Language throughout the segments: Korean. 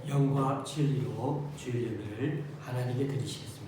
영과 진리로 주의 예배를 하나님께 드리시겠습니다.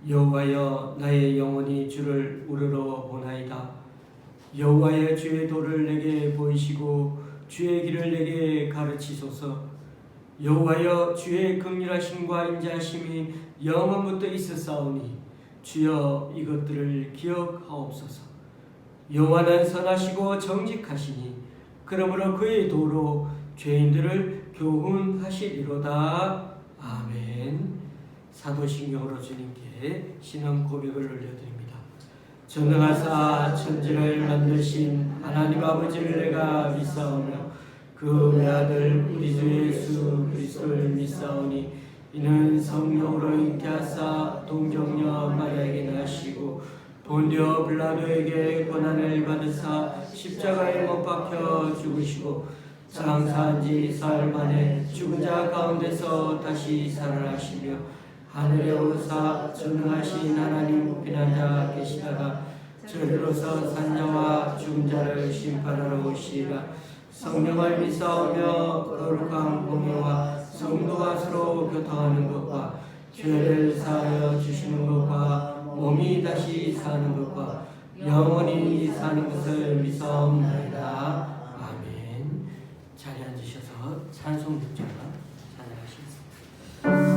여호와여, 나의 영혼이 주를 우러러 보나이다. 여호와여, 주의 도를 내게 보이시고 주의 길을 내게 가르치소서. 여호와여, 주의 긍휼하심과 인자하심이 영원부터 있었사오니 주여 이것들을 기억하옵소서. 여호와는 선하시고 정직하시니 그러므로 그의 도로 죄인들을 교훈하시리로다. 아멘. 사도신경으로 주님께 신앙 고백을 올려드립니다. 전능하사 천지를 만드신 하나님 아버지를 내가 믿사오며 그 외아들 우리 주 예수 그리스도를 믿사오니 이는 성령으로 잉태하사 동정녀 마리아에게 나시고 본디오 빌라도에게 고난을 받으사 십자가에 못 박혀 죽으시고 장사한 지 사흘 만에 죽은 자 가운데서 다시 살아나시며 하늘에 오르사 전능하신 하나님 피난자 계시다가 저리로서 산자와 죽은 자를 심판하러 오시리라. 성령을 믿사오며 거룩한 공예와 성도가 서로 교통하는 것과 죄를 사하여 주시는 것과 몸이 다시 사는 것과 영원히 사는 것을 믿사옵나이다. 아멘. 자리에 앉으셔서 찬송 듣자가 찬양하시겠습니다.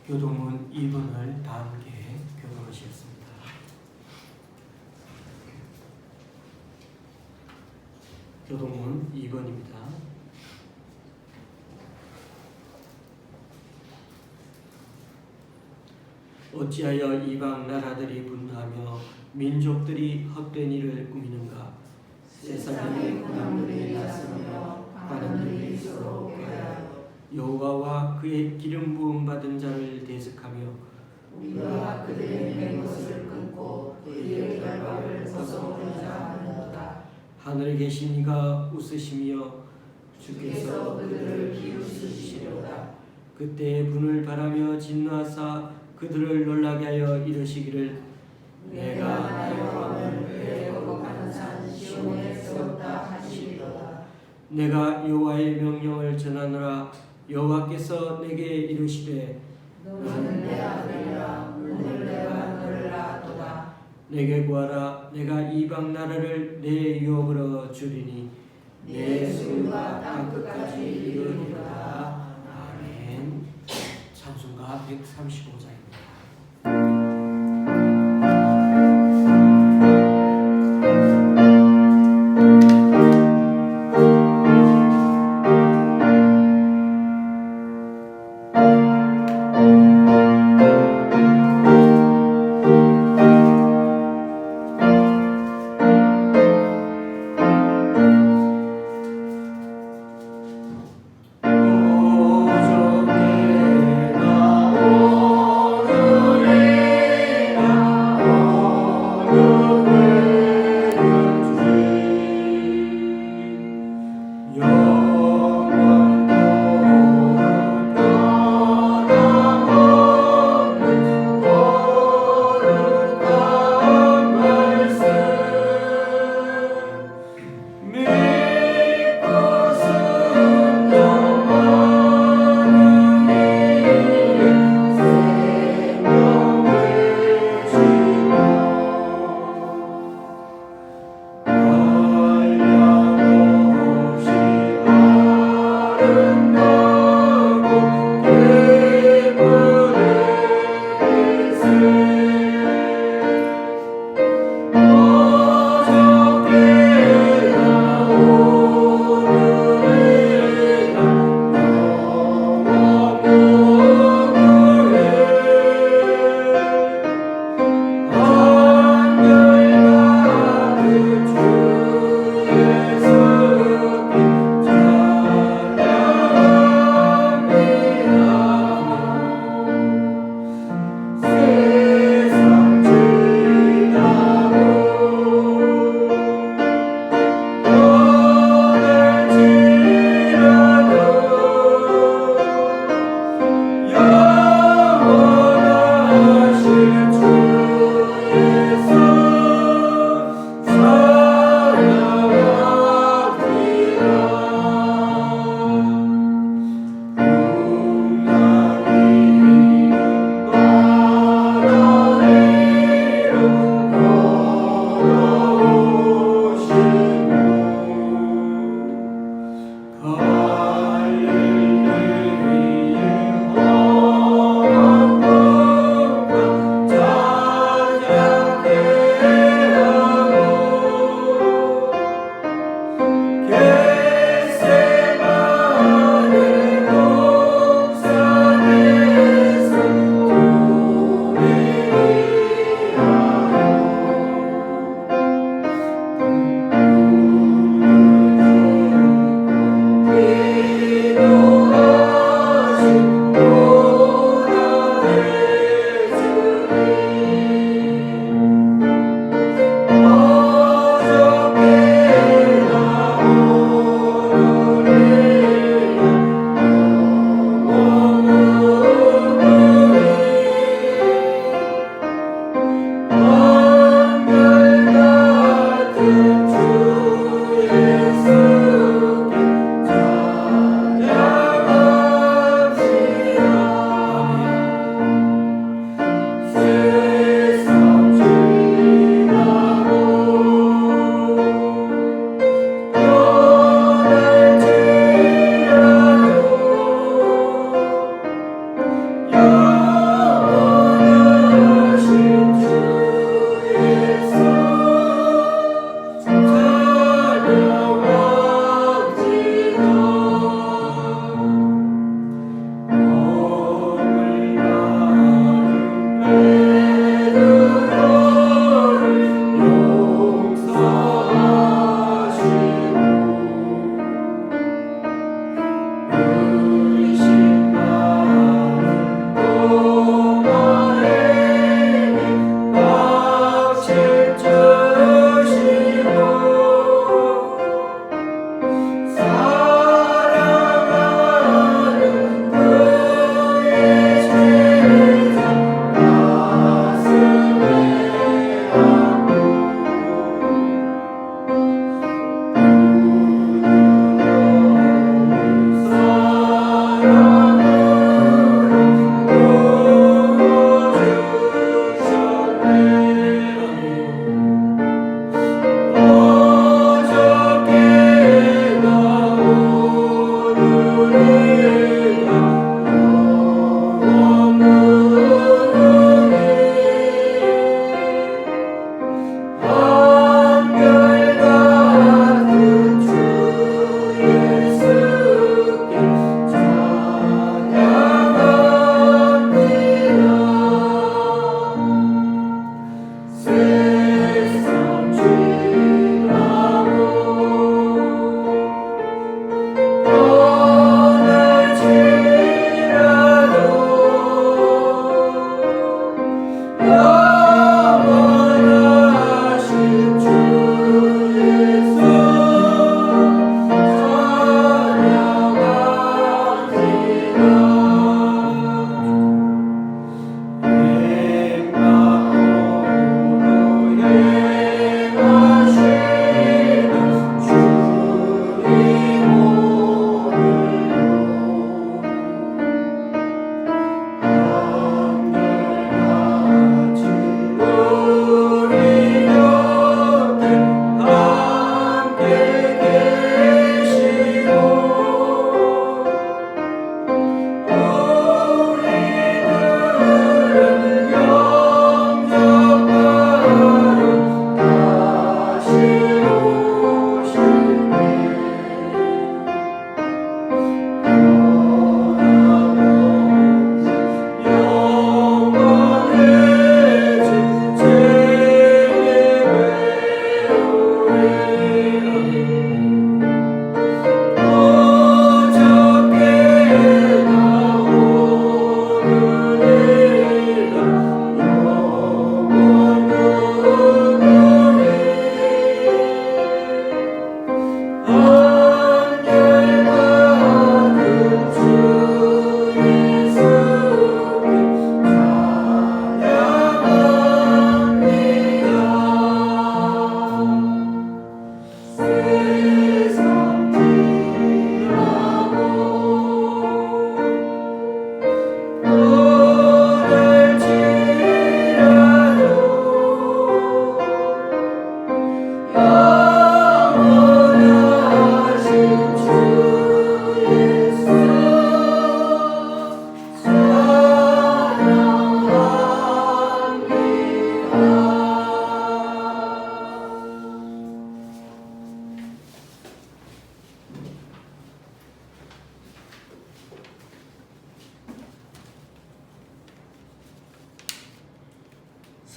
교동문 2번을 다 함께 교동하시겠습니다. 교동문 2번입니다. 어찌하여 이방 나라들이 분노하며 민족들이 헛된 일을 꾸미는가? 세상의 군왕들이 나서며 관원들이 서로 꾀하여 여호와와 그의 기름 부음 받은 자를 대적하며 우리가 그들의 맹것을 끊고 그의 결박을 벗어오고자 하는도다. 하늘에 계신 이가 웃으시며 주께서 그들을 비웃으시리로다. 그때 분을 바라며 진노하사 그들을 놀라게 하여 이르시기를 내가 나의 왕을 그의 거룩한 산 시온에 세웠다 하시리로다. 내가 여호와의 명령을 전하노라. 여호와께서 내게 이르시되 너는 내 아들이라 오늘 내가 너를 낳았도다. 내게 구하라 내가 이방 나라를 내 유업으로 주리니 내 수유가 땅끝까지 이르리로다. 아멘. 찬송가 135장입니다. 오종내가 오라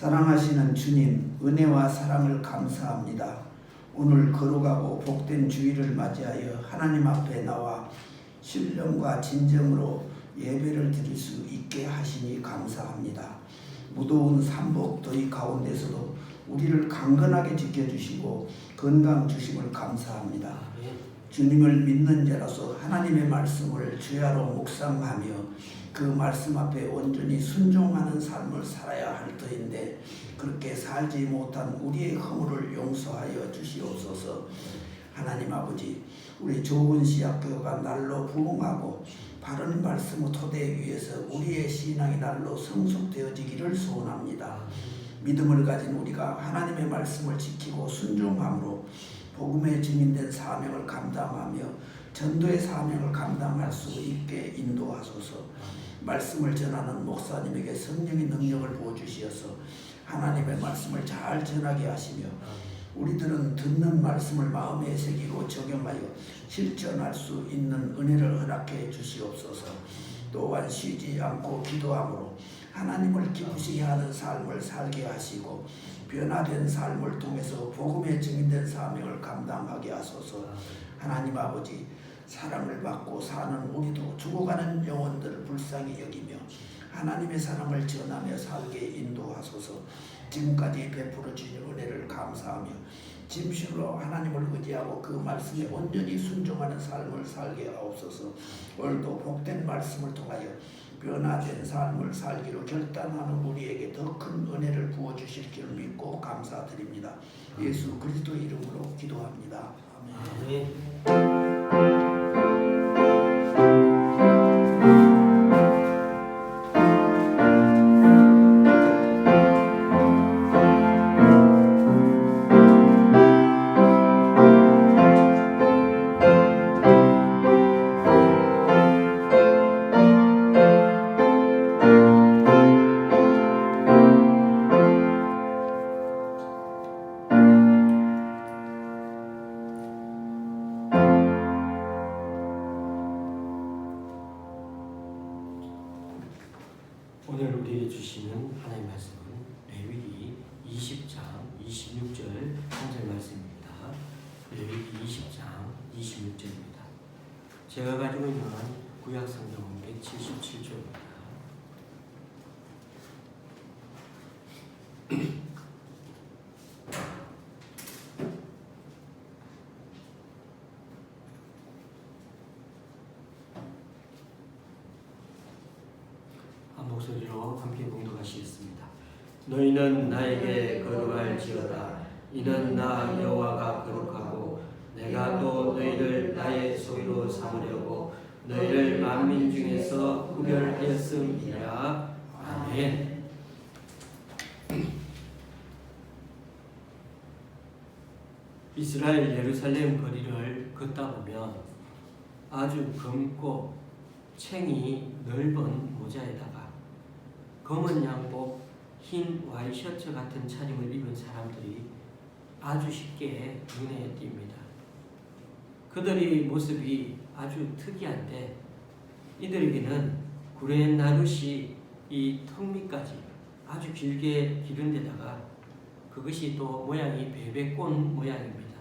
사랑하시는 주님, 은혜와 사랑을 감사합니다. 오늘 거룩하고 복된 주일을 맞이하여 하나님 앞에 나와 신령과 진정으로 예배를 드릴 수 있게 하시니 감사합니다. 무더운 삼복 더위 가운데서도 우리를 강건하게 지켜주시고 건강 주심을 감사합니다. 주님을 믿는 자로서 하나님의 말씀을 주야로 묵상하며 그 말씀 앞에 온전히 순종하는 삶을 살아야 할 터인데 그렇게 살지 못한 우리의 허물을 용서하여 주시옵소서. 하나님 아버지, 우리 좋은 시학교가 날로 부흥하고 바른 말씀의 토대 위에서 우리의 신앙이 날로 성숙되어지기를 소원합니다. 믿음을 가진 우리가 하나님의 말씀을 지키고 순종함으로 복음의 증인된 사명을 감당하며 전도의 사명을 감당할 수 있게 인도하소서. 말씀을 전하는 목사님에게 성령의 능력을 부어주시어서 하나님의 말씀을 잘 전하게 하시며 우리들은 듣는 말씀을 마음에 새기고 적용하여 실천할 수 있는 은혜를 허락해 주시옵소서. 또한 쉬지 않고 기도함으로 하나님을 기쁘시게 하는 삶을 살게 하시고 변화된 삶을 통해서 복음의 증인된 사명을 감당하게 하소서. 하나님 아버지, 사랑을 받고 사는 우리도 죽어가는 영혼들을 불쌍히 여기며 하나님의 사랑을 전하며 살게 인도하소서. 지금까지 베풀어 주신 은혜를 감사하며 진실로 하나님을 의지하고 그 말씀에 온전히 순종하는 삶을 살게 하옵소서. 오늘도 복된 말씀을 통하여 변화된 삶을 살기로 결단하는 우리에게 더 큰 은혜를 부어주실 줄 믿고 감사드립니다. 예수 그리스도 이름으로 기도합니다. 아멘. 오늘 우리에게 주시는 하나님의 말씀은 레위기 20장 26절 한절 말씀입니다. 레위기 20장 26절입니다. 제가 가지고 있는 구약 성경은 177조입니다. 목소리로 함께 봉독하시겠습니다. 너희는 나에게 거룩할지어다. 이는 나 여호와가 거룩하고 내가 또 너희를 나의 소유로 삼으려고 너희를 만민 중에서 구별하였음이라. 아멘. 이스라엘 예루살렘 거리를 걷다 보면 아주 검고 챙이 넓은 모자에다가 검은 양복, 흰 와이셔츠 같은 차림을 입은 사람들이 아주 쉽게 눈에 띕니다. 그들의 모습이 아주 특이한데 이들에게는 구레나룻이 이 턱 밑까지 아주 길게 기른 데다가 그것이 또 모양이 베베꽃 모양입니다.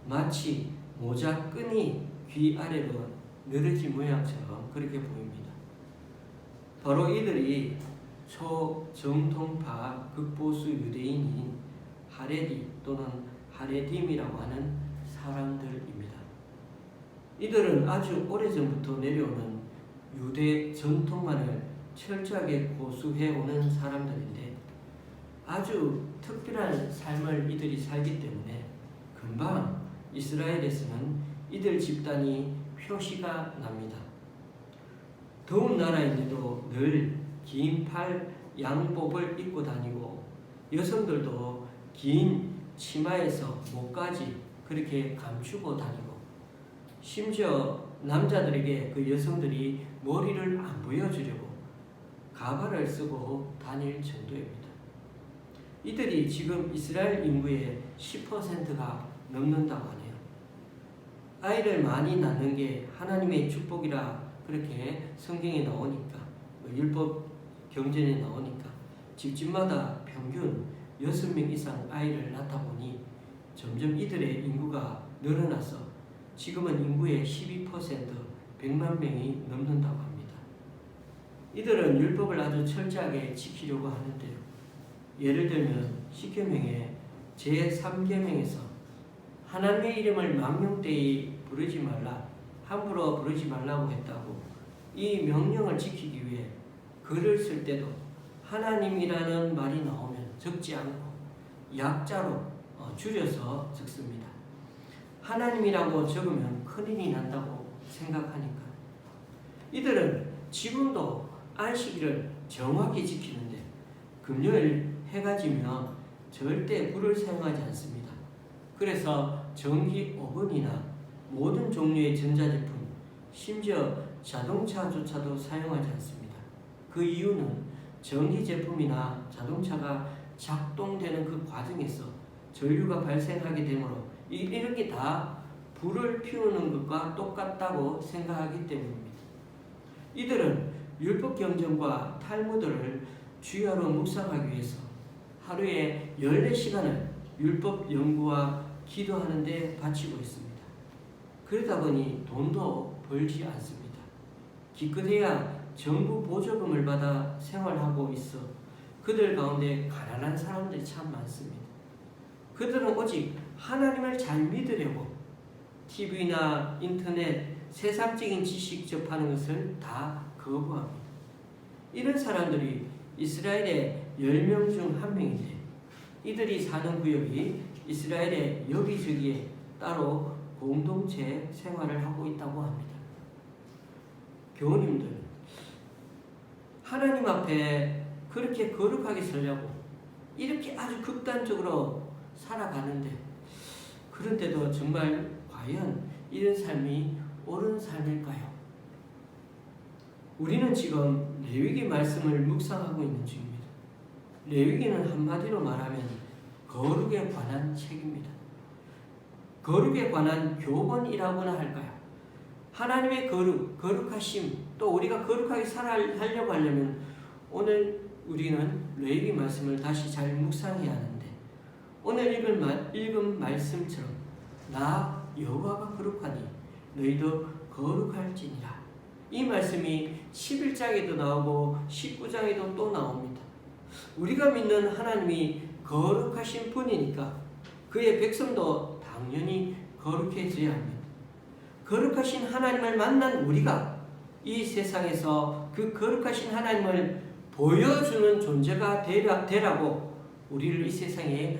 마치 모자 끈이 귀 아래로 늘어진 모양처럼 그렇게 보입니다. 바로 이들이 초정통파 극보수 유대인인 하레디 또는 하레딤이라고 하는 사람들입니다. 이들은 아주 오래전부터 내려오는 유대 전통만을 철저하게 고수해오는 사람들인데 아주 특별한 삶을 이들이 살기 때문에 금방 이스라엘에서는 이들 집단이 표시가 납니다. 더운 나라인데도 늘 긴 팔 양복을 입고 다니고 여성들도 긴 치마에서 목까지 그렇게 감추고 다니고 심지어 남자들에게 그 여성들이 머리를 안 보여주려고 가발을 쓰고 다닐 정도입니다. 이들이 지금 이스라엘 인구의 10%가 넘는다고 하네요. 아이를 많이 낳는 게 하나님의 축복이라 그렇게 성경에 나오니까 율법 경전에 나오니까 집집마다 평균 6명 이상 아이를 낳다 보니 점점 이들의 인구가 늘어나서 지금은 인구의 12% 100만 명이 넘는다고 합니다. 이들은 율법을 아주 철저하게 지키려고 하는데요. 예를 들면 10계명의 제3계명에서 하나님의 이름을 망령되이 부르지 말라, 함부로 부르지 말라고 했다고 이 명령을 지키기 위해 글을 쓸 때도 하나님이라는 말이 나오면 적지 않고 약자로 줄여서 적습니다. 하나님이라고 적으면 큰일이 난다고 생각하니까. 이들은 지금도 안식일을 정확히 지키는데 금요일 해가 지면 절대 불을 사용하지 않습니다. 그래서 전기 오븐이나 모든 종류의 전자제품, 심지어 자동차조차도 사용하지 않습니다. 그 이유는 전기 제품이나 자동차가 작동되는 그 과정에서 전류가 발생하게 되므로 이런 게 다 불을 피우는 것과 똑같다고 생각하기 때문입니다. 이들은 율법 경전과 탈무드를 주야로 묵상하기 위해서 하루에 14시간을 율법 연구와 기도하는 데 바치고 있습니다. 그러다 보니 돈도 벌지 않습니다. 기껏해야 정부 보조금을 받아 생활하고 있어 그들 가운데 가난한 사람들이 참 많습니다. 그들은 오직 하나님을 잘 믿으려고 TV나 인터넷, 세상적인 지식 접하는 것을 다 거부합니다. 이런 사람들이 이스라엘의 10명 중 1명인데 이들이 사는 구역이 이스라엘의 여기저기에 따로 공동체 생활을 하고 있다고 합니다. 교우님들, 하나님 앞에 그렇게 거룩하게 살려고 이렇게 아주 극단적으로 살아가는데 그런데도 정말 과연 이런 삶이 옳은 삶일까요? 우리는 지금 레위기 말씀을 묵상하고 있는 중입니다. 레위기는 한마디로 말하면 거룩에 관한 책입니다. 거룩에 관한 교본이라고나 할까요? 하나님의 거룩하심, 또 우리가 거룩하게 살아가려고 하려면 오늘 우리는 레위기 말씀을 다시 잘 묵상해야 하는데 오늘 읽은 말씀처럼 나 여호와가 거룩하니 너희도 거룩할지니라. 이 말씀이 11장에도 나오고 19장에도 또 나옵니다. 우리가 믿는 하나님이 거룩하신 분이니까 그의 백성도 당연히 거룩해져야 합니다. 거룩하신 하나님을 만난 우리가 이 세상에서 그 거룩하신 하나님을 보여주는 존재가 되라고 우리를 이 세상에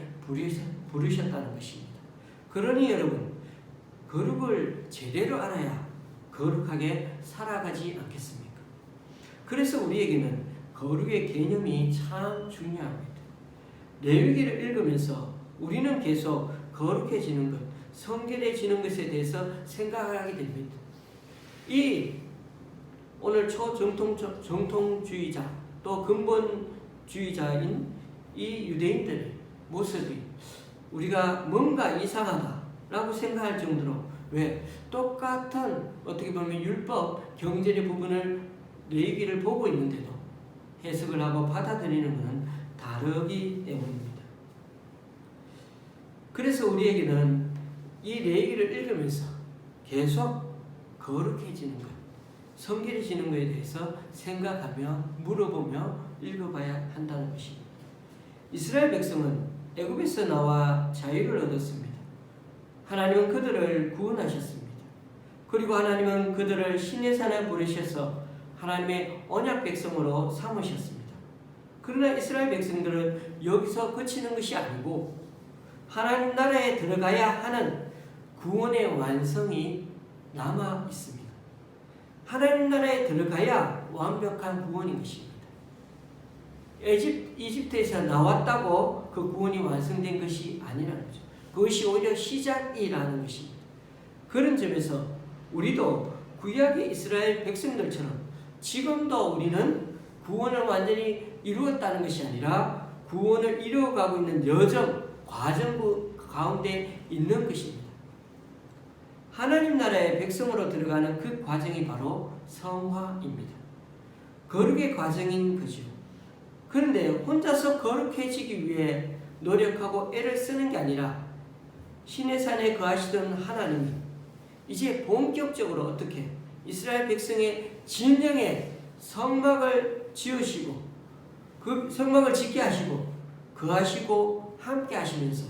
부르셨다는 것입니다. 그러니 여러분, 거룩을 제대로 알아야 거룩하게 살아가지 않겠습니까? 그래서 우리에게는 거룩의 개념이 참 중요합니다. 레위기를 읽으면서 우리는 계속 거룩해지는 것, 성결해지는 것에 대해서 생각하게 됩니다. 이 오늘 초정통주의자 또 근본주의자인 이 유대인들의 모습이 우리가 뭔가 이상하다라고 생각할 정도로 왜 똑같은 어떻게 보면 율법 경전의 부분을 레위기를 보고 있는데도 해석을 하고 받아들이는 것은 다르기 때문입니다. 그래서 우리에게는 이 레위기를 읽으면서 계속 거룩해지는 것, 성결해지는 것에 대해서 생각하며 물어보며 읽어봐야 한다는 것입니다. 이스라엘 백성은 애굽에서 나와 자유를 얻었습니다. 하나님은 그들을 구원하셨습니다. 그리고 하나님은 그들을 시내산에 부르셔서 하나님의 언약 백성으로 삼으셨습니다. 그러나 이스라엘 백성들은 여기서 그치는 것이 아니고 하나님 나라에 들어가야 하는 구원의 완성이 남아 있습니다. 하나님 나라에 들어가야 완벽한 구원인 것입니다. 이집트에서 나왔다고 그 구원이 완성된 것이 아니라는 거죠. 그것이 오히려 시작이라는 것입니다. 그런 점에서 우리도 구약의 이스라엘 백성들처럼 지금도 우리는 구원을 완전히 이루었다는 것이 아니라 구원을 이루어가고 있는 여정, 과정 가운데 있는 것입니다. 하나님 나라의 백성으로 들어가는 그 과정이 바로 성화입니다. 거룩의 과정인 거죠. 그런데 혼자서 거룩해지기 위해 노력하고 애를 쓰는 게 아니라 시내산에 거하시던 하나님이 이제 본격적으로 어떻게 이스라엘 백성의 진정의 성막을 지으시고 그 성막을 짓게 하시고 거하시고 함께 하시면서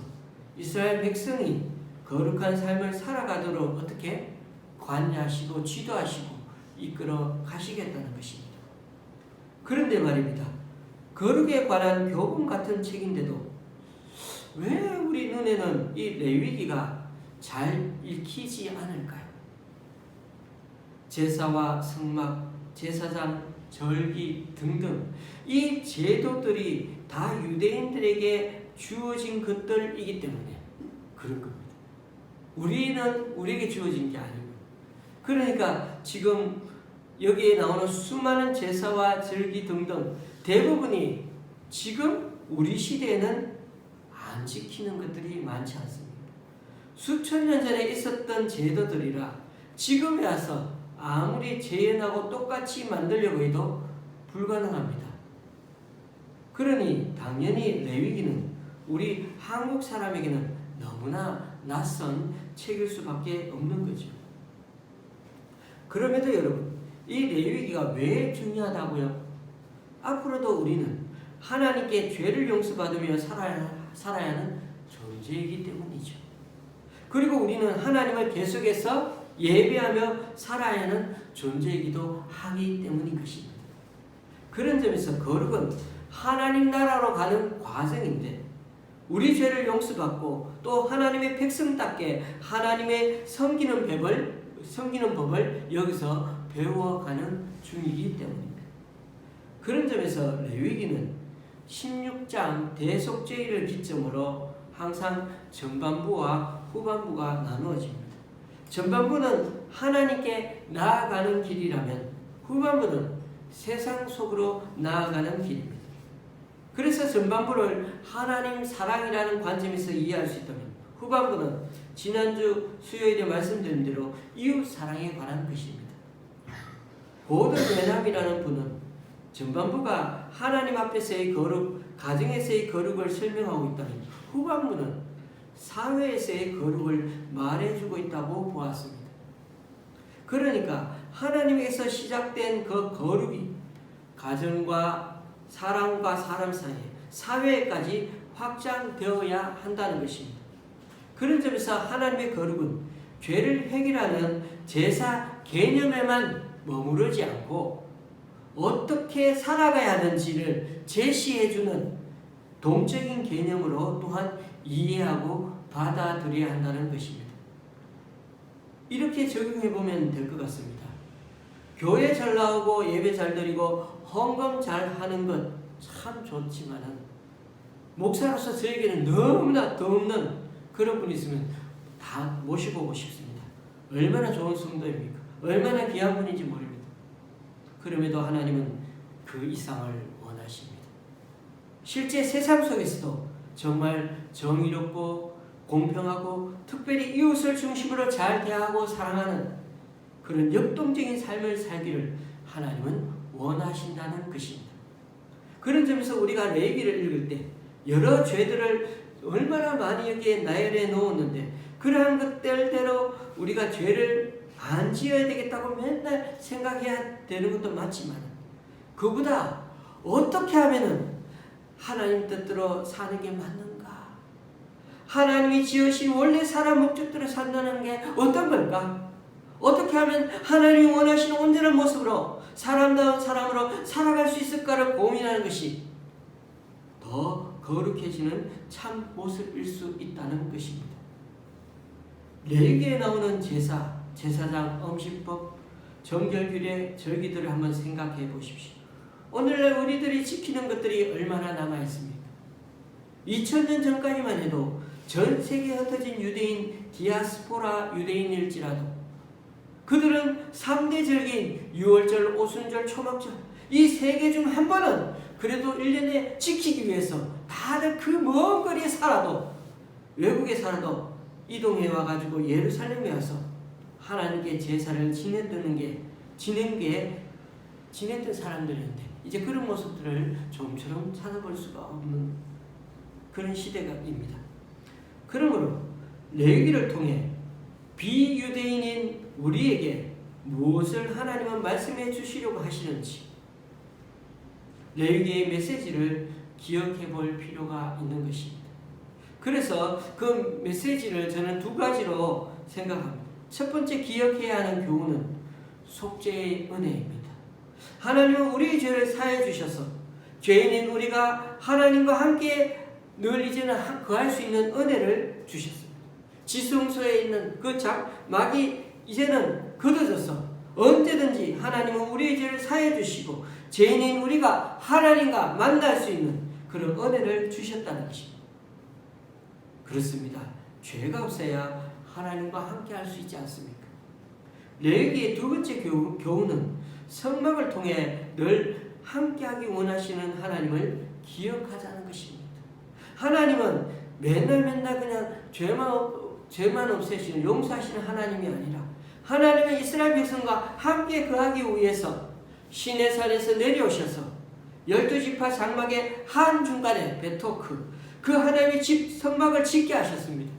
이스라엘 백성이 거룩한 삶을 살아가도록 어떻게 관여하시고 지도하시고 이끌어 가시겠다는 것입니다. 그런데 말입니다. 거룩에 관한 교훈 같은 책인데도 왜 우리 눈에는 이 레위기가 잘 읽히지 않을까요? 제사와 성막, 제사장, 절기 등등 이 제도들이 다 유대인들에게 주어진 것들이기 때문에 그런 겁니다. 우리는 우리에게 주어진 게 아닙니다. 그러니까 지금 여기에 나오는 수많은 제사와 절기 등등 대부분이 지금 우리 시대에는 안 지키는 것들이 많지 않습니다. 수천 년 전에 있었던 제도들이라 지금에 와서 아무리 재현하고 똑같이 만들려고 해도 불가능합니다. 그러니 당연히 레위기는 우리 한국 사람에게는 너무나 낯선 책일 수밖에 없는 거죠. 그럼에도 여러분, 이 레위기가 왜 중요하다고요? 앞으로도 우리는 하나님께 죄를 용서받으며 살아야 하는 존재이기 때문이죠. 그리고 우리는 하나님을 계속해서 예배하며 살아야 하는 존재이기도 하기 때문인 것입니다. 그런 점에서 거룩은 하나님 나라로 가는 과정인데 우리 죄를 용서받고 또 하나님의 백성답게 하나님의 섬기는 법을 여기서 배워가는 중이기 때문입니다. 그런 점에서 레위기는 16장 대속죄를 기점으로 항상 전반부와 후반부가 나누어집니다. 전반부는 하나님께 나아가는 길이라면 후반부는 세상 속으로 나아가는 길입니다. 그래서 전반부를 하나님 사랑이라는 관점에서 이해할 수 있다면 후반부는 지난주 수요일에 말씀드린 대로 이웃 사랑에 관한 것입니다. 고든 베남이라는 분은 전반부가 하나님 앞에서의 거룩, 가정에서의 거룩을 설명하고 있다면 후반부는 사회에서의 거룩을 말해주고 있다고 보았습니다. 그러니까 하나님에서 시작된 그 거룩이 가정과 사람과 사람 사이에 사회까지 확장되어야 한다는 것입니다. 그런 점에서 하나님의 거룩은 죄를 해결하는 제사 개념에만 머무르지 않고 어떻게 살아가야 하는지를 제시해주는 동적인 개념으로 또한 이해하고 받아들여야 한다는 것입니다. 이렇게 적용해보면 될 것 같습니다. 교회 잘 나오고 예배 잘 드리고 헌금 잘 하는 것 참 좋지만은 목사로서 저에게는 너무나 덧없는 그런 분이 있으면 다 모셔보고 싶습니다. 얼마나 좋은 성도입니까? 얼마나 귀한 분인지 모릅니다. 그럼에도 하나님은 그 이상을 원하십니다. 실제 세상 속에서도 정말 정의롭고 공평하고 특별히 이웃을 중심으로 잘 대하고 사랑하는 그런 역동적인 삶을 살기를 하나님은 원하신다는 것입니다. 그런 점에서 우리가 레위기를 읽을 때 여러 죄들을 얼마나 많이 여기에 나열해 놓았는데 그러한 것들대로 우리가 죄를 안 지어야 되겠다고 맨날 생각해야 되는 것도 맞지만 그보다 어떻게 하면은 하나님 뜻대로 사는 게 맞는가? 하나님이 지으신 원래 살아 목적대로 산다는 게 어떤 걸까? 어떻게 하면 하나님이 원하시는 온전한 모습으로 사람다운 사람으로 살아갈 수 있을까를 고민하는 것이 더 거룩해지는 참 모습일 수 있다는 것입니다. 레위기에 나오는 제사, 제사장, 음식법, 정결규례, 절기들을 한번 생각해 보십시오. 오늘날 우리들이 지키는 것들이 얼마나 남아있습니까? 2000년 전까지만 해도 전 세계에 흩어진 유대인, 디아스포라 유대인일지라도 그들은 3대 절기인 유월절, 오순절, 초막절 이 3개 중 한 번은 그래도 1년에 지키기 위해서 다들 그 먼 거리에 살아도 외국에 살아도 이동해 와가지고 예루살렘에 와서 하나님께 제사를 지냈던 사람들이었는데 이제 그런 모습들을 좀처럼 찾아볼 수가 없는 그런 시대가입니다. 그러므로 레위기를 통해 비유대인인 우리에게 무엇을 하나님은 말씀해 주시려고 하시는지 레위기의 메시지를 기억해 볼 필요가 있는 것입니다. 그래서 그 메시지를 저는 두 가지로 생각합니다. 첫 번째 기억해야 하는 교훈은 속죄의 은혜입니다. 하나님은 우리의 죄를 사해 주셔서 죄인인 우리가 하나님과 함께 늘 이제는 거할 수 있는 은혜를 주셨습니다. 지성소에 있는 그 막이 이제는 걷어져서 언제든지 하나님은 우리의 죄를 사해 주시고 죄인인 우리가 하나님과 만날 수 있는 그런 은혜를 주셨다는 것입니다. 그렇습니다. 죄가 없어야 하나님과 함께 할 수 있지 않습니까? 레위기의 두 번째 교훈은 성막을 통해 늘 함께하기 원하시는 하나님을 기억하자는 것입니다. 하나님은 맨날 그냥 죄만 없애시는 용서하시는 하나님이 아니라 하나님은 이스라엘 백성과 함께 거하기 위해서 시내산에서 내려오셔서 12지파 장막의 한중간에 베토크 그 하나님의 성막을 짓게 하셨습니다.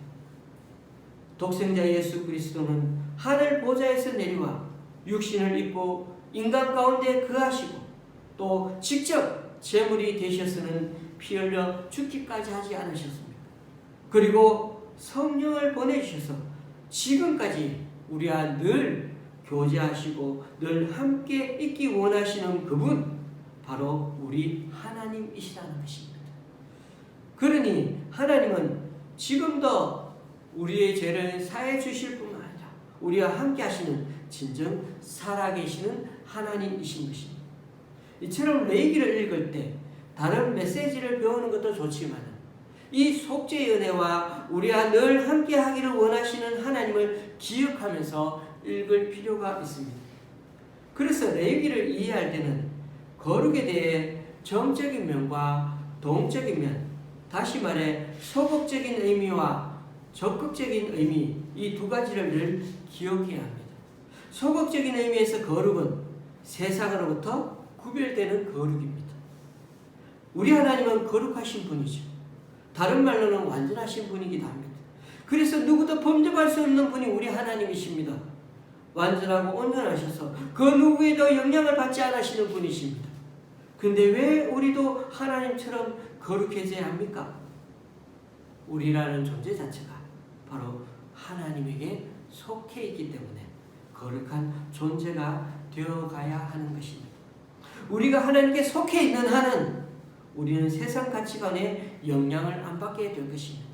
독생자 예수 그리스도는 하늘 보좌에서 내려와 육신을 입고 인간 가운데 거하시고 또 직접 제물이 되셔서는 피 흘려 죽기까지 하지 않으셨습니다. 그리고 성령을 보내주셔서 지금까지 우리와 늘 교제하시고 늘 함께 있기 원하시는 그분 바로 우리 하나님이시라는 것입니다. 그러니 하나님은 지금도 우리의 죄를 사해 주실 뿐만 아니라 우리와 함께 하시는 진정 살아계시는 하나님이신 것입니다. 이처럼 레위기를 읽을 때 다른 메시지를 배우는 것도 좋지만 이 속죄의 은혜와 우리와 늘 함께 하기를 원하시는 하나님을 기억하면서 읽을 필요가 있습니다. 그래서 레위기를 이해할 때는 거룩에 대해 정적인 면과 동적인 면, 다시 말해 소극적인 의미와 적극적인 의미 이 두 가지를 늘 기억해야 합니다. 소극적인 의미에서 거룩은 세상으로부터 구별되는 거룩입니다. 우리 하나님은 거룩하신 분이죠. 다른 말로는 완전하신 분이기도 합니다. 그래서 누구도 범접할 수 없는 분이 우리 하나님이십니다. 완전하고 온전하셔서 그 누구에도 영향을 받지 않으시는 분이십니다. 근데 왜 우리도 하나님처럼 거룩해져야 합니까? 우리라는 존재 자체가 바로 하나님에게 속해 있기 때문에 거룩한 존재가 되어가야 하는 것입니다. 우리가 하나님께 속해 있는 한은 우리는 세상 가치관에 영향을 안 받게 될 것입니다.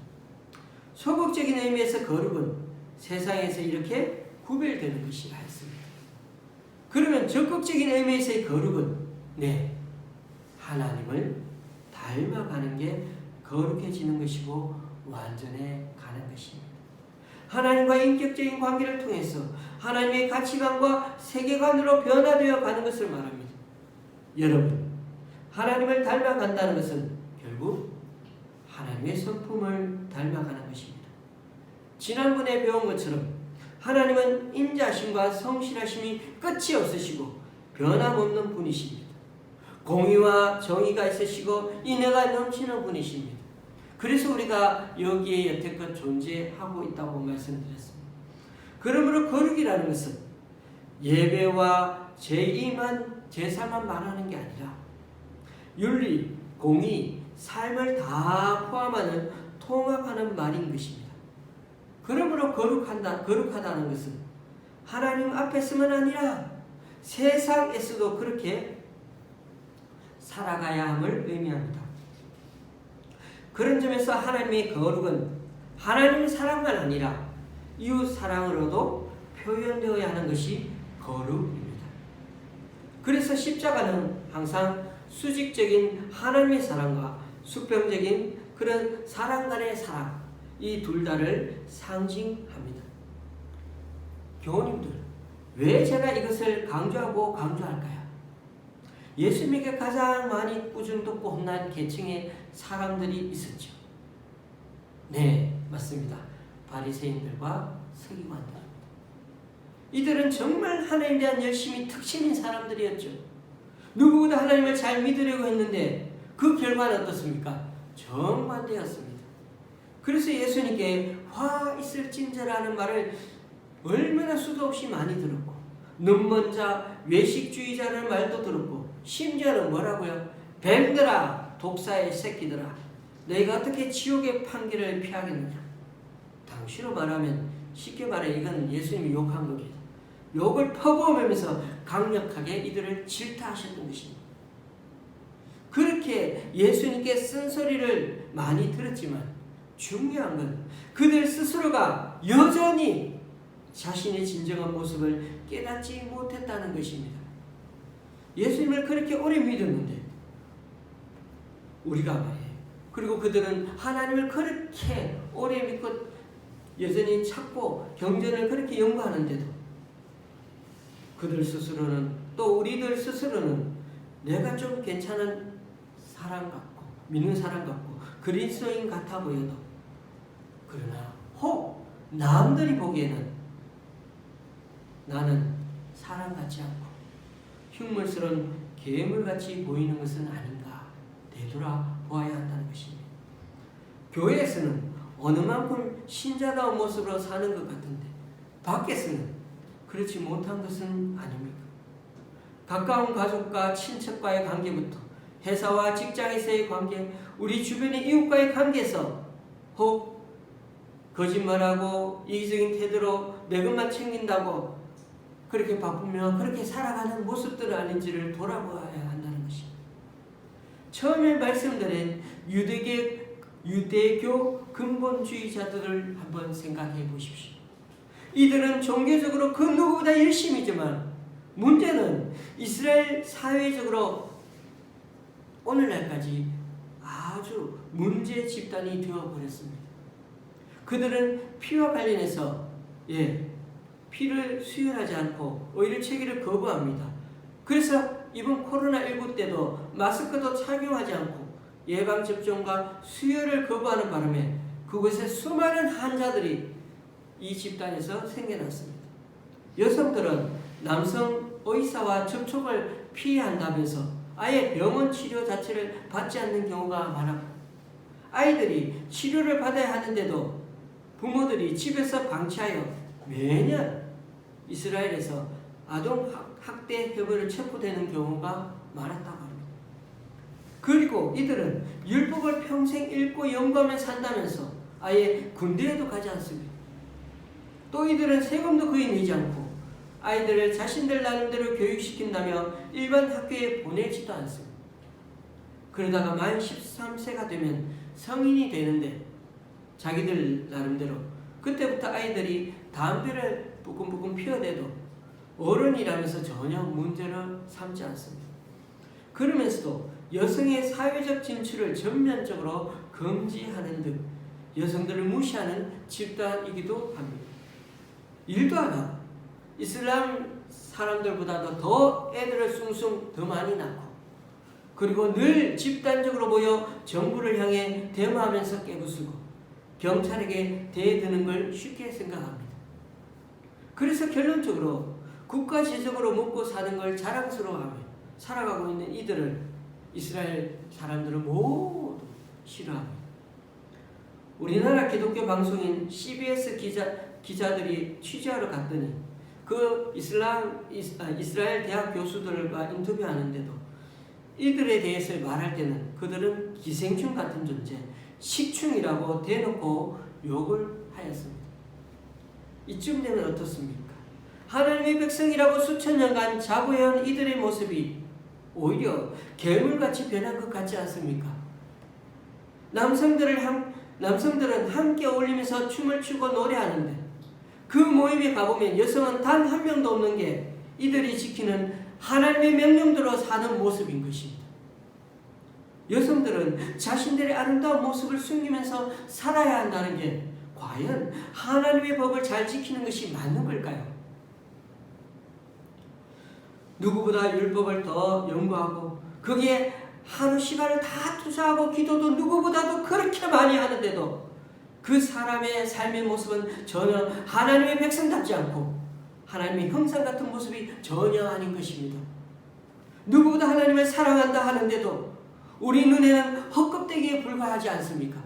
소극적인 의미에서 거룩은 세상에서 이렇게 구별되는 것이라 했습니다. 그러면 적극적인 의미에서의 거룩은 하나님을 닮아가는 게 거룩해지는 것이고 완전해 가는 것입니다. 하나님과 인격적인 관계를 통해서 하나님의 가치관과 세계관으로 변화되어 가는 것을 말합니다. 여러분, 하나님을 닮아간다는 것은 결국 하나님의 성품을 닮아가는 것입니다. 지난번에 배운 것처럼 하나님은 인자심과 성실하심이 끝이 없으시고 변함없는 분이십니다. 공의와 정의가 있으시고 인애가 넘치는 분이십니다. 그래서 우리가 여기에 여태껏 존재하고 있다고 말씀드렸습니다. 그러므로 거룩이라는 것은 예배와 제사만 말하는 게 아니라 윤리, 공의, 삶을 다 포함하는 통합하는 말인 것입니다. 그러므로 거룩하다는 것은 하나님 앞에서만 아니라 세상에서도 그렇게 살아가야 함을 의미합니다. 그런 점에서 하나님의 거룩은 하나님의 사랑만 아니라 이웃 사랑으로도 표현되어야 하는 것이 거룩입니다. 그래서 십자가는 항상 수직적인 하나님의 사랑과 수평적인 그런 사랑 간의 사랑 이 둘 다를 상징합니다. 교우님들, 왜 제가 이것을 강조할까요? 예수님에게 가장 많이 꾸중듣고 혼난 계층의 사람들이 있었죠. 네, 맞습니다. 바리새인들과 서기관들입니다. 이들은 정말 하나님에 대한 열심이 특신인 사람들이었죠. 누구보다 하나님을 잘 믿으려고 했는데 그 결과는 어떻습니까? 정반대였습니다. 그래서 예수님께 화 있을진저라는 말을 얼마나 수도 없이 많이 들었고, 눈먼 자, 외식주의자라는 말도 들었고, 심지어는 뭐라고요? 뱀들아, 독사의 새끼들아, 너희가 어떻게 지옥의 판결을 피하겠느냐? 당시로 말하면, 쉽게 말해 이건 예수님이 욕한 겁니다. 욕을 퍼부으면서 강력하게 이들을 질타하셨던 것입니다. 그렇게 예수님께 쓴소리를 많이 들었지만 중요한 건 그들 스스로가 여전히 자신의 진정한 모습을 깨닫지 못했다는 것입니다. 예수님을 그렇게 오래 믿었는데 우리가 말이에요. 그리고 그들은 하나님을 그렇게 오래 믿고 여전히 찾고 경전을 그렇게 연구하는데도 그들 스스로는, 또 우리들 스스로는 내가 좀 괜찮은 사람 같고 믿는 사람 같고 그리스도인 같아 보여도, 그러나 혹 남들이 보기에는 나는 사람 같지 않고 흉물스러운 괴물같이 보이는 것은 아닌가 되돌아보아야 한다는 것입니다. 교회에서는 어느 만큼 신자다운 모습으로 사는 것 같은데 밖에서는 그렇지 못한 것은 아닙니까? 가까운 가족과 친척과의 관계부터 회사와 직장에서의 관계, 우리 주변의 이웃과의 관계에서 혹 거짓말하고 이기적인 태도로 내 것만 챙긴다고 그렇게 바쁘며 그렇게 살아가는 모습들은 아닌지를 돌아보아야 한다는 것입니다. 처음에 말씀드린 유대교 근본주의자들을 한번 생각해 보십시오. 이들은 종교적으로 그 누구보다 열심이지만 문제는 이스라엘 사회적으로 오늘날까지 아주 문제 집단이 되어버렸습니다. 그들은 피와 관련해서 피를 수혈하지 않고 오히려 체계를 거부합니다. 그래서 이번 코로나19 때도 마스크도 착용하지 않고 예방접종과 수혈을 거부하는 바람에 그곳에 수많은 환자들이 이 집단에서 생겨났습니다. 여성들은 남성 의사와 접촉을 피한다면서 아예 병원 치료 자체를 받지 않는 경우가 많았고, 아이들이 치료를 받아야 하는데도 부모들이 집에서 방치하여 매년 이스라엘에서 아동 학대 혐의로 체포되는 경우가 많았다고 합니다. 그리고 이들은 율법을 평생 읽고 연구하며 산다면서 아예 군대에도 가지 않습니다. 또 이들은 세금도 거의 내지 않고 아이들을 자신들 나름대로 교육시킨다며 일반 학교에 보내지도 않습니다. 그러다가 만 13세가 되면 성인이 되는데 자기들 나름대로 그때부터 아이들이 담배를 부끈부끈 피워대도 어른이라면서 전혀 문제를 삼지 않습니다. 그러면서도 여성의 사회적 진출을 전면적으로 금지하는 등 여성들을 무시하는 집단이기도 합니다. 일도 안 하고 이슬람 사람들보다도 더 애들을 숭숭 더 많이 낳고, 그리고 늘 집단적으로 모여 정부를 향해 데모하면서 깨부수고 경찰에게 대드는 걸 쉽게 생각합니다. 그래서 결론적으로 국가 재정으로 먹고 사는 걸 자랑스러워하며 살아가고 있는 이들을 이스라엘 사람들은 모두 싫어합니다. 우리나라 기독교 방송인 CBS 기자들이 취재하러 갔더니 그 이스라엘 대학 교수들과 인터뷰하는데도 이들에 대해서 말할 때는 그들은 기생충 같은 존재, 식충이라고 대놓고 욕을 하였습니다. 이쯤 되면 어떻습니까? 하나님의 백성이라고 수천 년간 자부해온 이들의 모습이 오히려 괴물같이 변한 것 같지 않습니까? 남성들은 함께 어울리면서 춤을 추고 노래하는데 그 모임에 가보면 여성은 단 한 명도 없는 게 이들이 지키는 하나님의 명령대로 사는 모습인 것입니다. 여성들은 자신들의 아름다운 모습을 숨기면서 살아야 한다는 게 과연 하나님의 법을 잘 지키는 것이 맞는 걸까요? 누구보다 율법을 더 연구하고 거기에 하루 시간을 다 투자하고 기도도 누구보다도 그렇게 많이 하는데도 그 사람의 삶의 모습은 전혀 하나님의 백성답지 않고 하나님의 형상 같은 모습이 전혀 아닌 것입니다. 누구보다 하나님을 사랑한다 하는데도 우리 눈에는 헛껍데기에 불과하지 않습니까?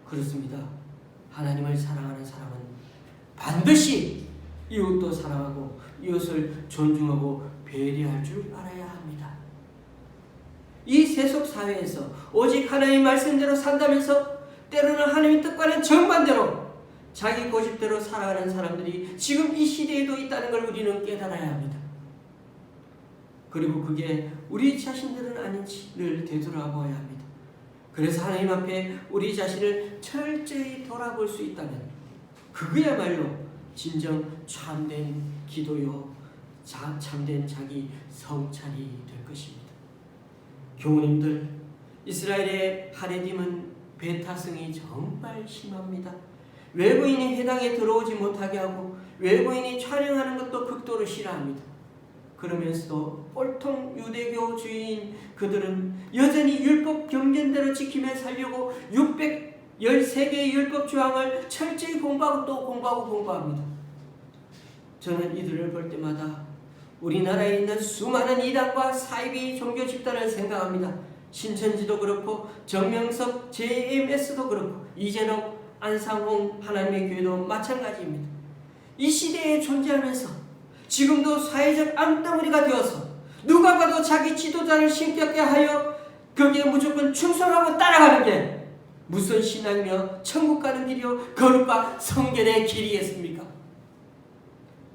그렇습니다. 하나님을 사랑하는 사람은 반드시 이웃도 사랑하고 이웃을 존중하고 배려할 줄 알아야 합니다. 이 세속 사회에서 오직 하나님의 말씀대로 산다면서 때로는 하나님의 뜻과는 정반대로 자기 고집대로 살아가는 사람들이 지금 이 시대에도 있다는 걸 우리는 깨달아야 합니다. 그리고 그게 우리 자신들은 아닌지를 되돌아보아야 합니다. 그래서 하나님 앞에 우리 자신을 철저히 돌아볼 수 있다면 그거야말로 진정 참된 기도요, 참된 자기 성찰이 될 것입니다. 교우님들, 이스라엘의 하레딤은 배타성이 정말 심합니다. 외부인이 회당에 들어오지 못하게 하고 외부인이 촬영하는 것도 극도로 싫어합니다. 그러면서도 꼴통 유대교주의인 그들은 여전히 율법 경전대로 지키며 살려고 613개의 율법 조항을 철저히 공부하고 또 공부합니다. 저는 이들을 볼 때마다 우리나라에 있는 수많은 이단과 사이비 종교 집단을 생각합니다. 신천지도 그렇고 정명석 JMS도 그렇고 이재록 안상홍 하나님의 교회도 마찬가지입니다. 이 시대에 존재하면서 지금도 사회적 암덩어리가 되어서 누가 봐도 자기 지도자를 신격게 하여 거기에 무조건 충성하고 따라가는 게 무슨 신앙이며 천국 가는 길이요 거룩과 성결의 길이겠습니까?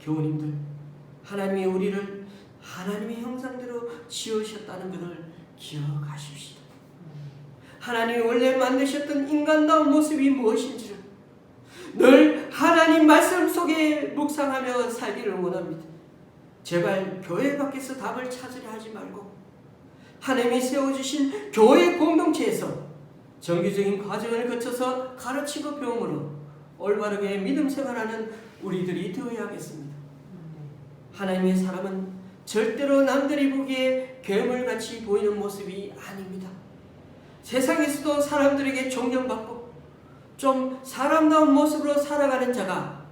교우님들, 하나님이 우리를 하나님의 형상대로 지으셨다는 것을 기억하십시다. 하나님이 원래 만드셨던 인간다운 모습이 무엇인지를 늘 하나님 말씀 속에 묵상하며 살기를 원합니다. 제발 교회 밖에서 답을 찾으려 하지 말고 하나님이 세워주신 교회 공동체에서 정규적인 과정을 거쳐서 가르치고 배움으로 올바르게 믿음 생활하는 우리들이 되어야겠습니다. 하나님의 사람은 절대로 남들이 보기에 괴물같이 보이는 모습이 아닙니다. 세상에서도 사람들에게 존경받고 좀 사람다운 모습으로 살아가는 자가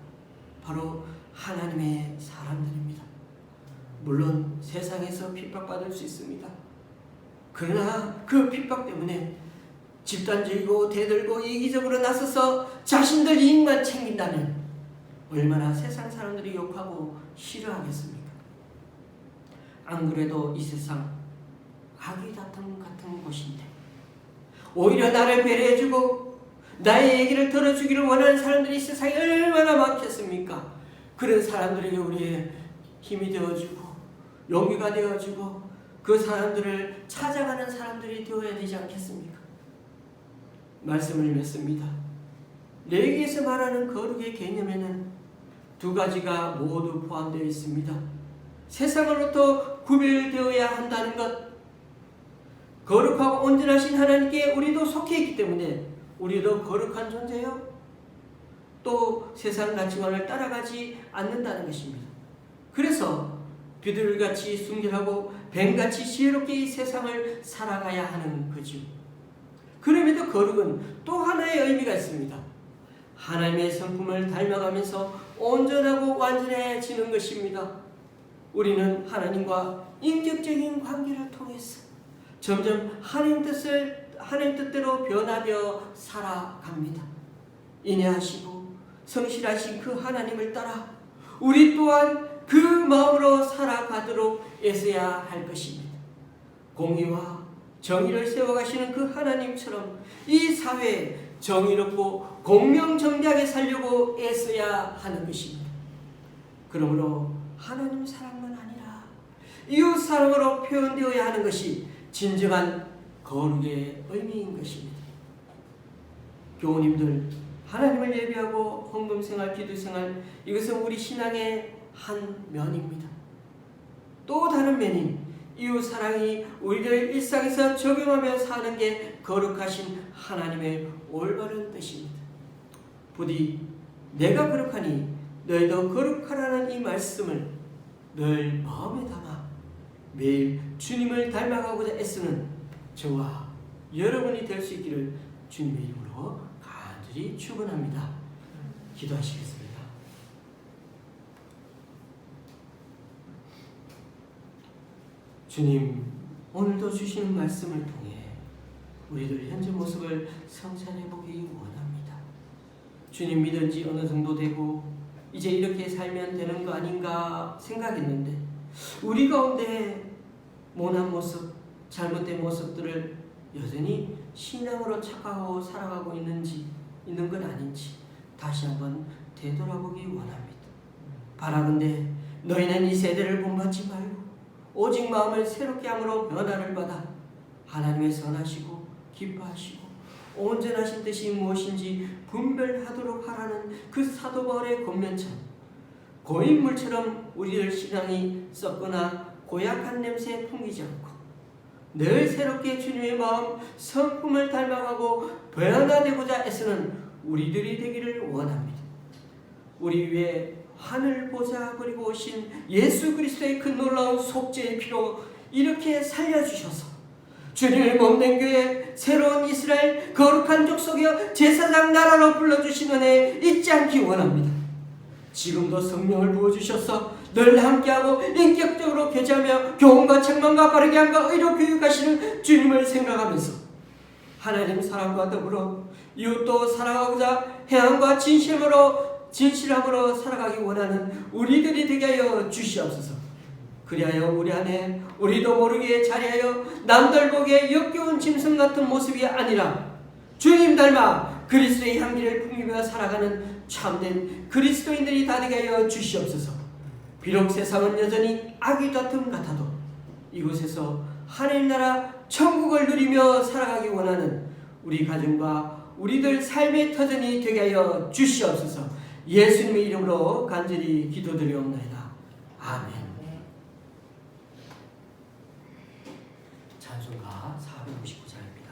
바로 하나님의 사람들입니다. 물론 세상에서 핍박받을 수 있습니다. 그러나 그 핍박 때문에 집단적이고 대들고 이기적으로 나서서 자신들 이익만 챙긴다면 얼마나 세상 사람들이 욕하고 싫어하겠습니까? 안 그래도 이 세상 악의 다툼 같은 곳인데 오히려 나를 배려해주고 나의 얘기를 들어주기를 원하는 사람들이 이 세상에 얼마나 많겠습니까? 그런 사람들에게 우리의 힘이 되어주고 용기가 되어주고 그 사람들을 찾아가는 사람들이 되어야 되지 않겠습니까? 말씀을 맺습니다. 레위기에서 말하는 거룩의 개념에는 두 가지가 모두 포함되어 있습니다. 세상으로부터 구별되어야 한다는 것, 거룩하고 온전하신 하나님께 우리도 속해 있기 때문에 우리도 거룩한 존재요. 또 세상 가치관을 따라가지 않는다는 것입니다. 그래서 비둘기같이 순결하고 뱀같이 지혜롭게 이 세상을 살아가야 하는 거죠. 그럼에도 거룩은 또 하나의 의미가 있습니다. 하나님의 성품을 닮아가면서 온전하고 완전해지는 것입니다. 우리는 하나님과 인격적인 관계를 통해서 점점 하나님 뜻대로 변화되어 살아갑니다. 인내하시고 성실하신 그 하나님을 따라 우리 또한 그 마음으로 살아가도록 애써야 할 것입니다. 공의와 정의를 세워가시는 그 하나님처럼 이 사회에 정의롭고 공명정대하게 살려고 애써야 하는 것입니다. 그러므로 하나님 사랑만 아니라 이웃 사랑으로 표현되어야 하는 것이 진정한 거룩의 의미인 것입니다. 교우님들, 하나님을 예배하고 헌금생활, 기도생활, 이것은 우리 신앙의 한 면입니다. 또 다른 면인 이웃사랑이 우리를 일상에서 적용하며 사는 게 거룩하신 하나님의 올바른 뜻입니다. 부디 내가 거룩하니 너희도 거룩하라는 이 말씀을 늘 마음에 담아 매일 주님을 닮아가고자 애쓰는 저와 여러분이 될 수 있기를 주님의 이름으로 간절히 축원합니다. 기도하시겠습니다. 주님, 오늘도 주시는 말씀을 통해 우리들 현재 모습을 성찰해보기 원합니다. 주님 믿은 지 어느 정도 되고 이제 이렇게 살면 되는 거 아닌가 생각했는데 우리 가운데 모난 모습, 잘못된 모습들을 여전히 신앙으로 착각하고 살아가고 있는 건 아닌지 다시 한번 되돌아보기 원합니다. 바라건대 너희는 이 세대를 본받지 말고 오직 마음을 새롭게 함으로 변화를 받아 하나님의 선하시고 기뻐하시고 온전하신 뜻이 무엇인지 분별하도록 하라는 그 사도 바울의 권면처럼 고인물처럼 우리들 신앙이 썩거나 고약한 냄새에 풍기지 않고 늘 새롭게 주님의 마음 성품을 닮아가고 변화되고자 애쓰는 우리들이 되기를 원합니다. 우리 위에 하늘 보좌 그리고 오신 예수 그리스도의 그 놀라운 속죄의 피로 이렇게 살려주셔서 주님의 몸된 교회 새로운 이스라엘 거룩한 족속이여 제사장 나라로 불러주신 은혜 잊지 않기 원합니다. 지금도 성령을 부어주셔서 늘 함께하고 인격적으로 교제하며 교훈과 책망과 바르게 함과 의로 교육하시는 주님을 생각하면서 하나님 사랑과 더불어 이웃도 사랑하고자 행함과 진실함으로 살아가기 원하는 우리들이 되게 하여 주시옵소서. 그리하여 우리 안에 우리도 모르게 자리하여 남들 보기에 역겨운 짐승 같은 모습이 아니라 주님 닮아 그리스도의 향기를 풍기며 살아가는 참된 그리스도인들이 다 되게 하여 주시옵소서. 비록 세상은 여전히 악의 다툼 같아도 이곳에서 하나님 나라 천국을 누리며 살아가기 원하는 우리 가정과 우리들 삶의 터전이 되게 하여 주시옵소서. 예수님의 이름으로 간절히 기도드리옵나이다. 아멘. 찬송가 459장입니다.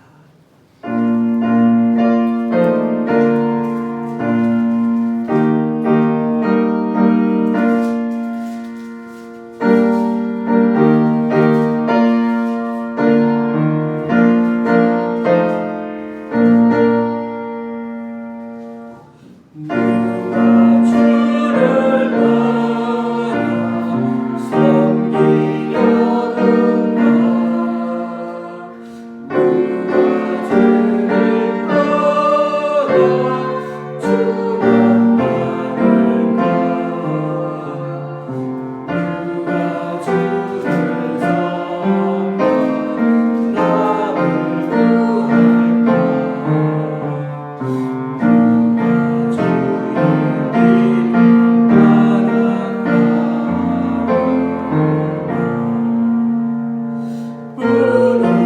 주가 되어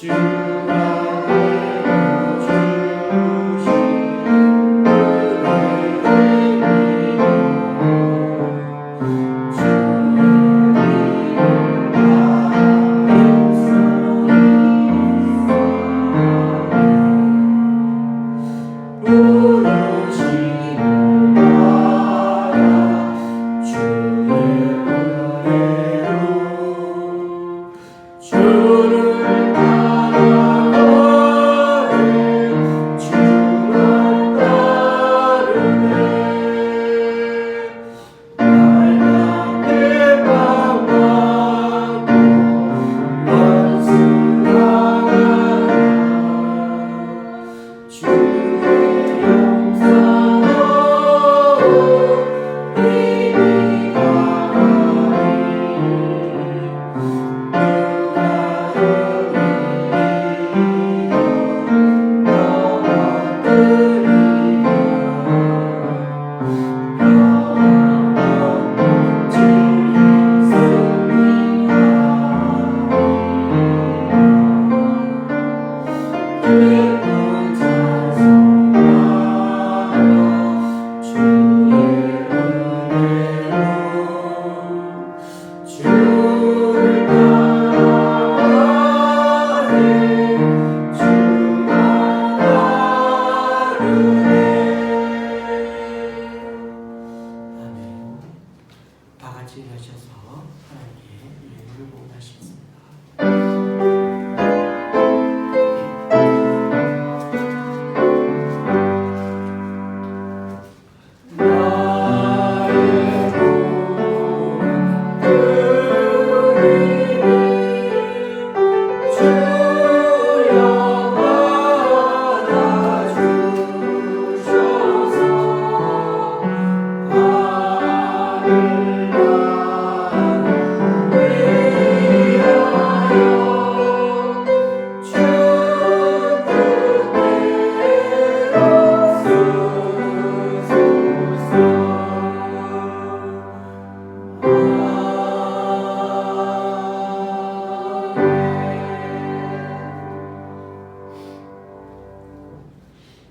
주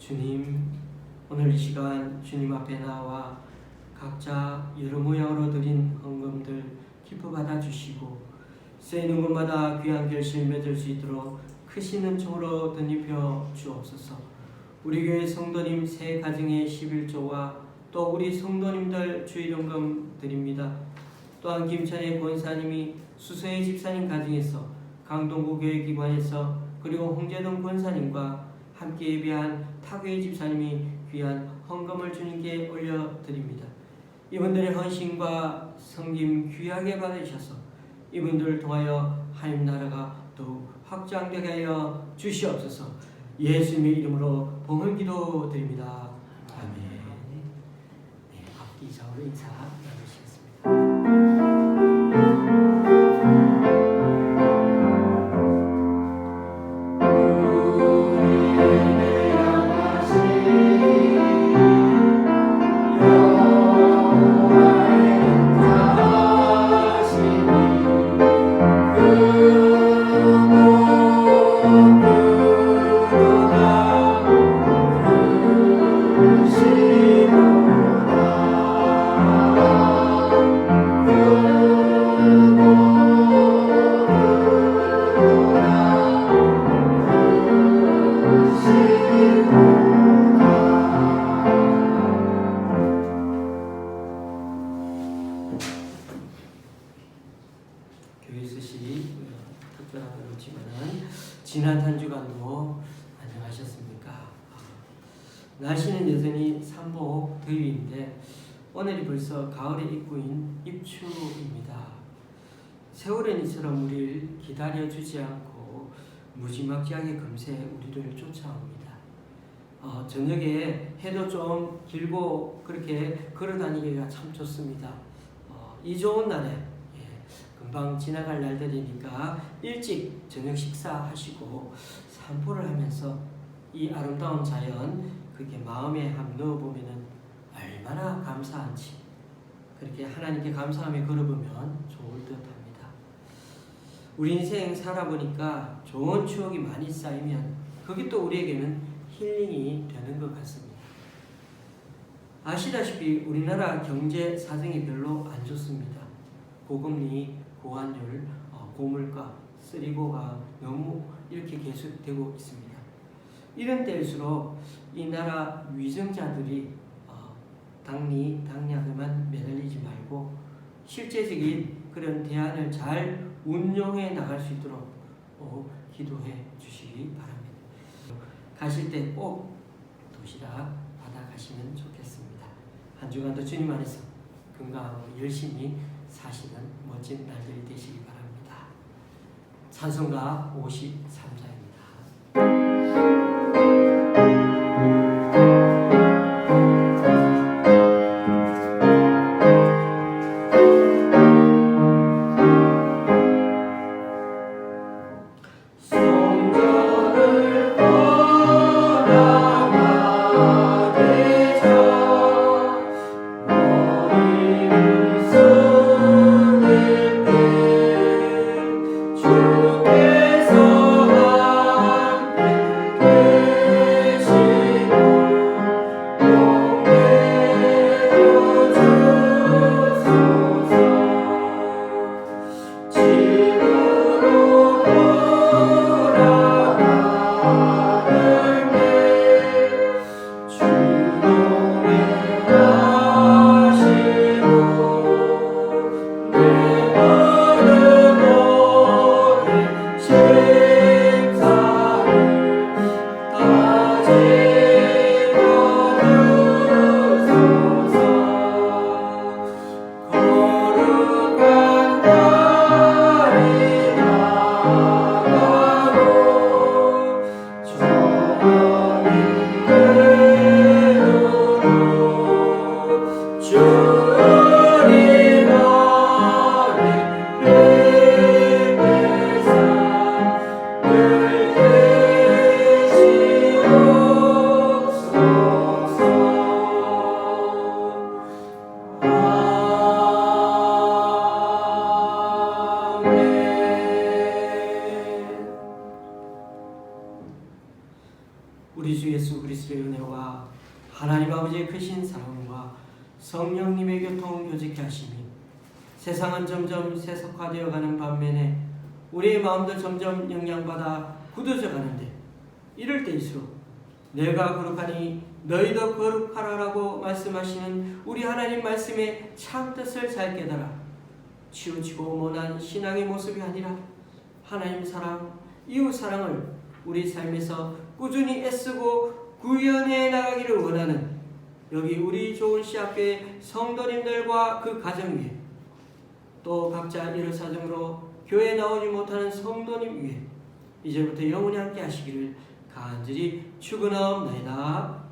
주님, 오늘 이 시간 주님 앞에 나와 각자 여러 모양으로 드린 헌금들 기뻐 받아주시고 쓰이는 곳마다 귀한 결실 맺을 수 있도록 크신 은총으로 덧입혀 주옵소서. 우리 교회 성도님 새 가정의 11조와 또 우리 성도님들 주일헌금 드립니다. 또한 김천의 권사님이 수서의 집사님 가정에서 강동구 교회기관에서 그리고 홍재동 권사님과 함께 예배한 타교의 집사님이 귀한 헌금을 주님께 올려드립니다. 이분들의 헌신과 섬김 귀하게 받으셔서 이분들을 통하여 하나님 나라가 더욱 확장되게 하여 주시옵소서. 예수님의 이름으로 봉헌 기도드립니다. 아멘. 네, 앞뒤 좌우로 인사 나누시겠습니다. 교회 쓰시 특별한 건 없지만은 지난 한 주간도 안녕하셨습니까? 날씨는 여전히 삼복 더위인데 오늘이 벌써 가을의 입구인 입추입니다. 세월은 이처럼 우리를 기다려주지 않고 무지막지하게 금세 우리를 쫓아옵니다. 저녁에 해도 좀 길고 그렇게 걸어다니기가 참 좋습니다. 이 좋은 날에 금방 지나갈 날들이니까 일찍 저녁 식사하시고 산보를 하면서 이 아름다운 자연 그렇게 마음에 한번 넣어보면은 얼마나 감사한지 그렇게 하나님께 감사하며 걸어보면 좋을 듯합니다. 우리 인생 살아보니까 좋은 추억이 많이 쌓이면 그게 또 우리에게는 힐링이 되는 것 같습니다. 아시다시피 우리나라 경제 사정이 별로 안 좋습니다. 고금리, 고환율, 고물가, 쓰리고가 너무 이렇게 계속되고 있습니다. 이런 때일수록 이 나라 위정자들이 당리당략에만 매달리지 말고 실제적인 그런 대안을 잘 운용해 나갈 수 있도록 기도해 주시기 바랍니다. 가실 때 꼭 도시락 받아가시면 좋겠습니다. 한 주간도 주님 안에서 건강하고 열심히 사시는 멋진 날들이 되시기 바랍니다. 찬송가 53자입니다. 주께서 우리 주 예수 그리스도의 은혜와 하나님 아버지의 크신 사랑과 성령님의 교통 교제케 하심이 세상은 점점 세속화되어 가는 반면에 우리의 마음도 점점 영향받아 굳어져 가는데, 이럴 때일수록 내가 거룩하니 너희도 거룩하라라고 말씀하시는 우리 하나님 말씀의 참 뜻을 잘 깨달아 치우치고 모난 신앙의 모습이 아니라 하나님 사랑, 이웃 사랑을 우리 삶에서 꾸준히 애쓰고 구현해 나가기를 원하는 여기 우리 좋은 시학교의 성도님들과 그 가정 위에, 또 각자 이런 사정으로 교회에 나오지 못하는 성도님 위에 이제부터 영원히 함께 하시기를 간절히 축원하옵나이다.